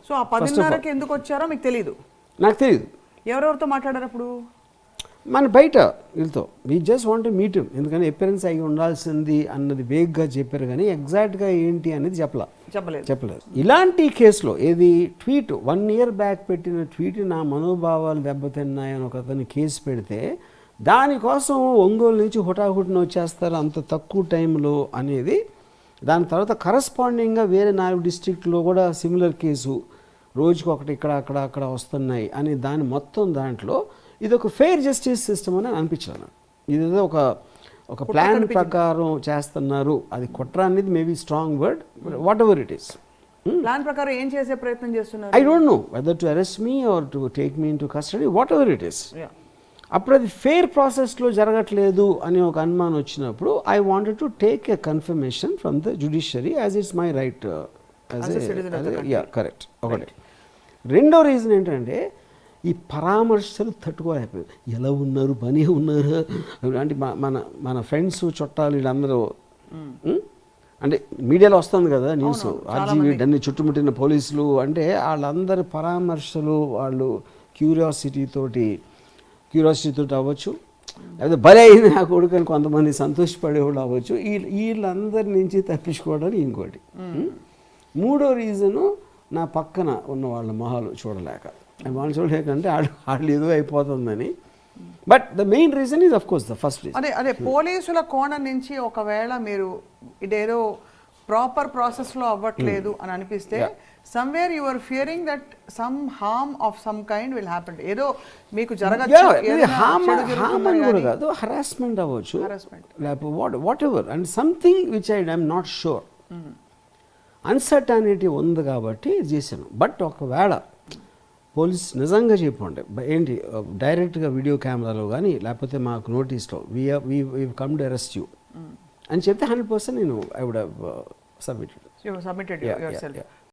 So ఆ 10:30కి ఎందుకు వచ్చారో మీకు తెలియదు? నాకు తెలియదు. ఎవరెవరితో మాట్లాడారు అప్పుడు? మన బయట వీళ్ళతో we just want to meet him. ఎందుకని అపియరెన్స్ అయ్యి ఉండాల్సింది అన్నది వేగ్గా చెప్పారు, కానీ ఎగ్జాక్ట్గా ఏంటి అనేది చెప్పలేదు. ఇలాంటి కేసులో ఏది ట్వీట్ 1 year బ్యాక్ పెట్టిన ట్వీట్ నా మనోభావాలు దెబ్బతిన్నాయని ఒక అతను కేసు పెడితే దానికోసం ఒంగోలు నుంచి హుటాహుటిన వచ్చేస్తారు అంత తక్కువ టైంలో అనేది. దాని తర్వాత కరస్పాండింగ్గా వేరే 4 డిస్ట్రిక్ట్లో కూడా సిమిలర్ కేసు రోజుకి ఒకటి అక్కడ వస్తున్నాయి అని దాని మొత్తం దాంట్లో ఇది ఒక ఫెయిర్ జస్టిస్ సిస్టమ్ అని అనిపించాను. ఇదేదో ఒక ప్లాన్ ప్రకారం చేస్తున్నారు. అది కుట్ర అనేది maybe strong word, whatever it is. Plan ప్రకారం ఏం చేసే ప్రయత్నం చేస్తున్నారు? I don't know whether to arrest me or to take me in to custody, whatever it is. అప్పుడు అది ఫెయిర్ ప్రాసెస్లో జరగట్లేదు అని ఒక అనుమానం వచ్చినప్పుడు I wanted to take a confirmation from the judiciary as it's my right. Correct. ఒకటి. రెండో రీజన్ ఏంటంటే ఈ పరామర్శలు తట్టుకోలేకపోయారు. ఎలా ఉన్నారు, పని ఉన్నారు అంటే మన ఫ్రెండ్స్ చుట్టాలు వీళ్ళందరూ అంటే మీడియాలో వస్తుంది కదా న్యూస్, ఆర్జీవీ అన్ని చుట్టుముట్టిన పోలీసులు అంటే వాళ్ళందరి పరామర్శలు వాళ్ళు క్యూరియాసిటీతో అవ్వచ్చు, లేదా బలి అయింది నా కొడుకు అని కొంతమంది సంతోషపడేవాళ్ళు అవ్వచ్చు. వీళ్ళందరి నుంచి తప్పించుకోవడానికి ఇంకోటి. మూడో రీజను నా పక్కన ఉన్న వాళ్ళ మొహాలు చూడలేక, వాళ్ళు చూడలేకంటే వాళ్ళు ఏదో అయిపోతుందని. But the main reason is of course the first reason. అదే పోలీసుల కోణం నుంచి ఒకవేళ మీరు ఇదేదో ప్రాపర్ ప్రాసెస్లో అవ్వట్లేదు అని అనిపిస్తే somewhere you are fearing that some harm of some kind will happen. ఏదో మీకు జరగచ్చు, హరాస్మెంట్ అవ్వచ్చు, లేకపోతే what ever and something which I am not sure. Uncertainty ఉంది కాబట్టి చేశాను. బట్ ఒకవేళ పోలీస్ నిజంగా చెప్పండి ఏంటి డైరెక్ట్గా వీడియో కెమెరాలో కానీ లేకపోతే మాకు నోటీస్లో we come to arrest you అని చెప్తే 100% నేను ఐ వుడ్ హ్యావ్ సబ్మిటెడ్.